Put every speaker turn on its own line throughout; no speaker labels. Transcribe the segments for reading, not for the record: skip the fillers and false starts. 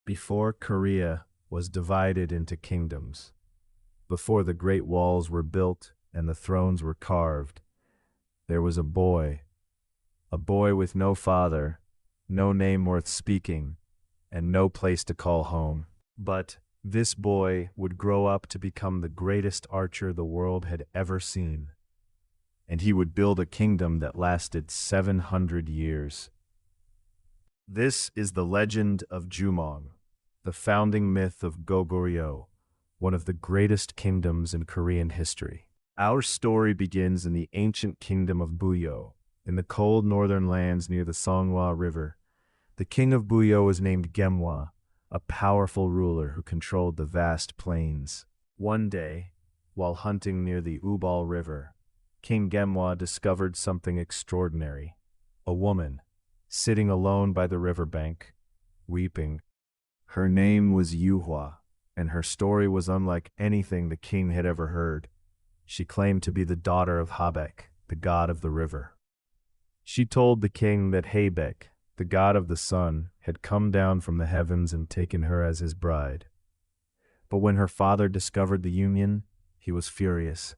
Before Korea was divided into kingdoms, before the great walls were built and the thrones were carved, there was a boy with no father, no name worth speaking, and no place to call home. But this boy would grow up to become the greatest archer the world had ever seen, and he would build a kingdom that lasted 700 years. This is the legend of Jumong, the founding myth of Goguryeo, one of the greatest kingdoms in Korean history. Our story begins in the ancient kingdom of Goguryeo, in the cold northern lands near the Songhwa River. The king of Goguryeo was named Gemwa, a powerful ruler who controlled the vast plains. One day, while hunting near the Ubal River, King Gemwa discovered something extraordinary. A woman, sitting alone by the riverbank, weeping. Her name was Yuhua, and her story was unlike anything the king had ever heard. She claimed to be the daughter of Habek, the god of the river. She told the king that Habek, the god of the sun, had come down from the heavens and taken her as his bride. But when her father discovered the union, he was furious.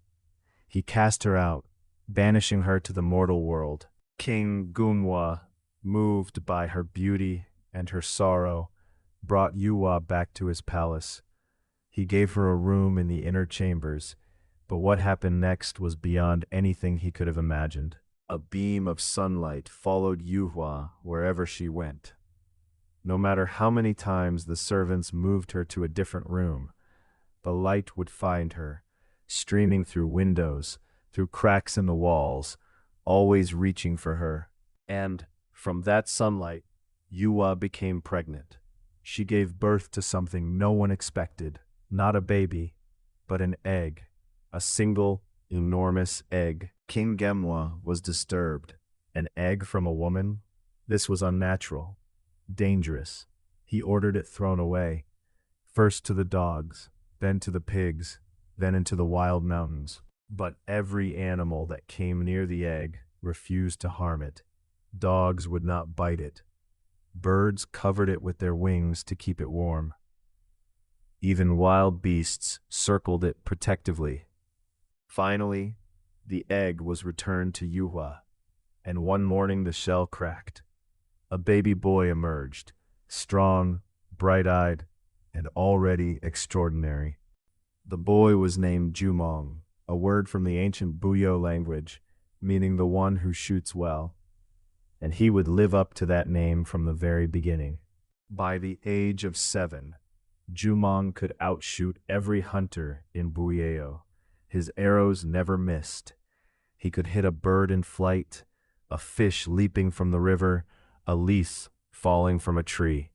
He cast her out, banishing her to the mortal world. King Gunwa, moved by her beauty and her sorrow, brought Yuhua back to his palace. He gave her a room in the inner chambers, but what happened next was beyond anything he could have imagined. A beam of sunlight followed Yuhua wherever she went. No matter how many times the servants moved her to a different room, the light would find her, streaming through windows, through cracks in the walls, always reaching for her. And from that sunlight, Yuhua became pregnant. She gave birth to something no one expected, not a baby, but an egg, a single, enormous egg. King Gemwa was disturbed. An egg from a woman? This was unnatural, dangerous. He ordered it thrown away, first to the dogs, then to the pigs, then into the wild mountains. But every animal that came near the egg refused to harm it. Dogs would not bite it. Birds covered it with their wings to keep it warm. Even wild beasts circled it protectively. Finally, the egg was returned to Yuhua, and one morning the shell cracked. A baby boy emerged, strong, bright-eyed, and already extraordinary. The boy was named Jumong, a word from the ancient Goguryeo language, meaning the one who shoots well, and he would live up to that name from the very beginning. By the age of 7, Jumong could outshoot every hunter in Goguryeo. His arrows never missed. He could hit a bird in flight, a fish leaping from the river, a leaf falling from a tree.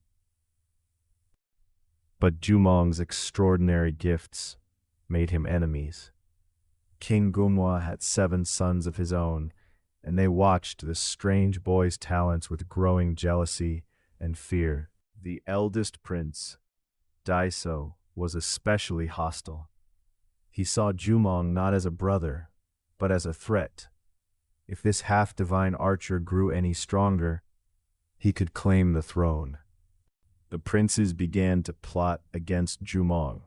But Jumong's extraordinary gifts made him enemies. King Gunwa had 7 sons of his own, and they watched this strange boy's talents with growing jealousy and fear. The eldest prince, Daiso, was especially hostile. He saw Jumong not as a brother, but as a threat. If this half-divine archer grew any stronger, he could claim the throne. The princes began to plot against Jumong.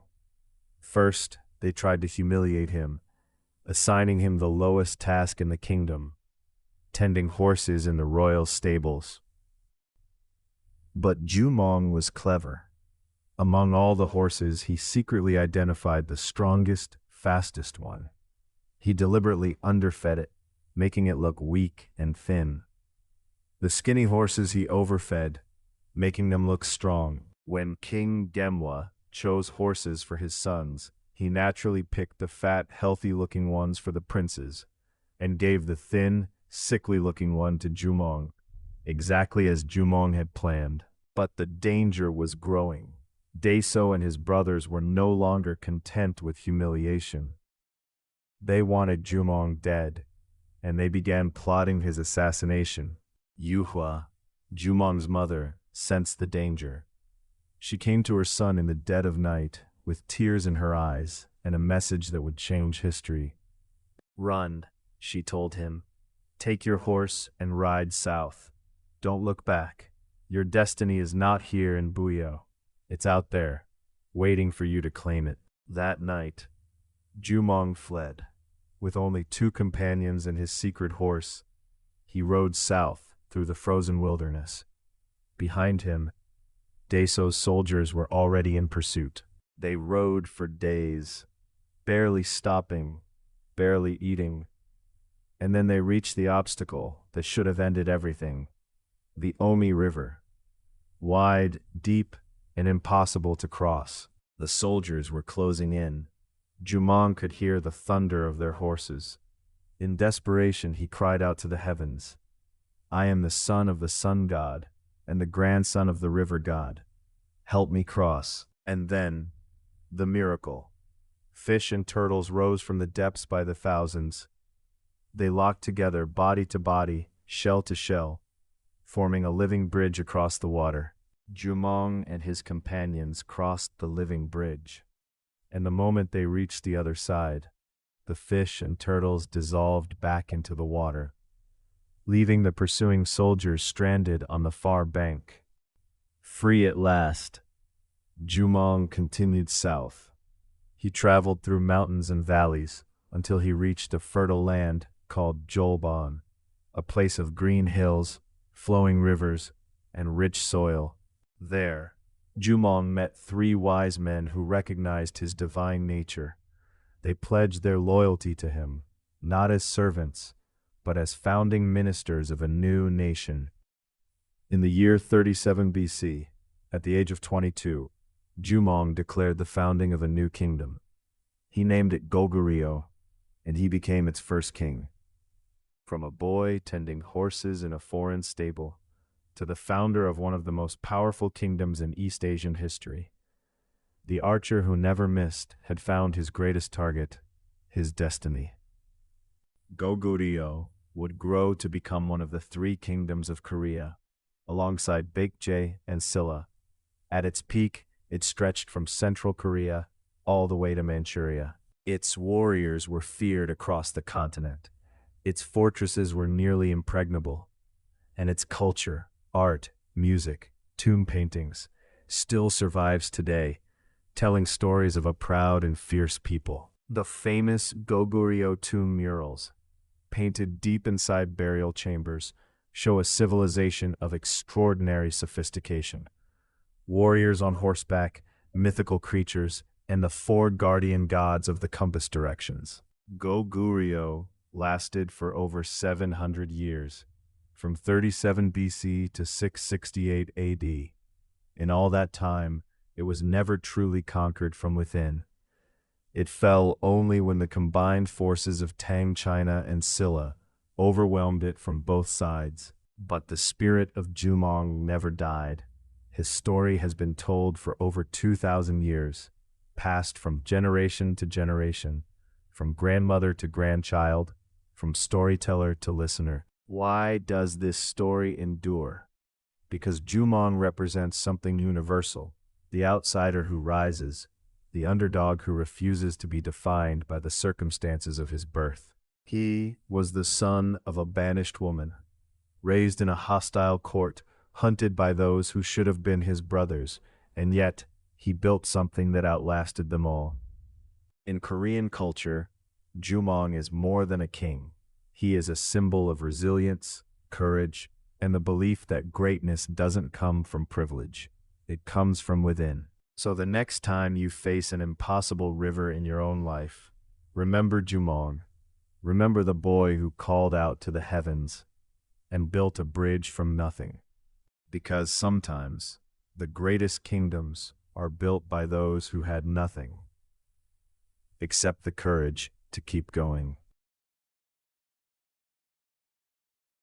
First, they tried to humiliate him, assigning him the lowest task in the kingdom, tending horses in the royal stables. But Jumong was clever. Among all the horses, he secretly identified the strongest, fastest one. He deliberately underfed it, making it look weak and thin. The skinny horses he overfed, making them look strong. When King Gemwa chose horses for his sons, he naturally picked the fat, healthy-looking ones for the princes, and gave the thin, sickly-looking one to Jumong, exactly as Jumong had planned. But the danger was growing. Daiso and his brothers were no longer content with humiliation. They wanted Jumong dead, and they began plotting his assassination. Yuhua, Jumong's mother, sensed the danger. She came to her son in the dead of night, with tears in her eyes and a message that would change history. "Run," she told him. "Take your horse and ride south. Don't look back. Your destiny is not here in Goguryeo." It's out there, waiting for you to claim it. That night, Jumong fled. With only 2 companions and his secret horse, he rode south through the frozen wilderness. Behind him, Daso's soldiers were already in pursuit. They rode for days, barely stopping, barely eating, and then they reached the obstacle that should have ended everything, the Omi River. Wide, deep, and impossible to cross. The soldiers were closing in. Jumong could hear the thunder of their horses. In desperation, he cried out to the heavens, "I am the son of the sun god and the grandson of the river god. Help me cross." And then, the miracle. Fish and turtles rose from the depths by the thousands. They locked together, body to body, shell to shell, forming a living bridge across the water. Jumong and his companions crossed the living bridge. And the moment they reached the other side, the fish and turtles dissolved back into the water, leaving the pursuing soldiers stranded on the far bank. Free at last, Jumong continued south. He traveled through mountains and valleys until he reached a fertile land called Jolban, a place of green hills, flowing rivers, and rich soil. There, Jumong met 3 wise men who recognized his divine nature. They pledged their loyalty to him, not as servants, but as founding ministers of a new nation. In the year 37 BC, at the age of 22, Jumong declared the founding of a new kingdom. He named it Goguryeo, and he became its first king. From a boy tending horses in a foreign stable, to the founder of one of the most powerful kingdoms in East Asian history, the archer who never missed had found his greatest target, his destiny. Goguryeo would grow to become one of the 3 kingdoms of Korea, alongside Baekje and Silla. At its peak, it stretched from central Korea all the way to Manchuria. Its warriors were feared across the continent. Its fortresses were nearly impregnable, and its culture, art, music, tomb paintings, still survives today, telling stories of a proud and fierce people. The famous Goguryeo tomb murals, painted deep inside burial chambers, show a civilization of extraordinary sophistication. Warriors on horseback, mythical creatures, and the 4 guardian gods of the compass directions. Goguryeo lasted for over 700 years, from 37 BC to 668 AD. In all that time, it was never truly conquered from within. It fell only when the combined forces of Tang China and Silla overwhelmed it from both sides. But the spirit of Jumong never died. His story has been told for over 2,000 years, passed from generation to generation, from grandmother to grandchild, from storyteller to listener. Why does this story endure? Because Jumong represents something universal, the outsider who rises, the underdog who refuses to be defined by the circumstances of his birth. He was the son of a banished woman, raised in a hostile court, hunted by those who should have been his brothers, and yet he built something that outlasted them all. In Korean culture, Jumong is more than a king. He is a symbol of resilience, courage, and the belief that greatness doesn't come from privilege. It comes from within. So the next time you face an impossible river in your own life, remember Jumong. Remember the boy who called out to the heavens and built a bridge from nothing. Because sometimes the greatest kingdoms are built by those who had nothing except the courage to keep going.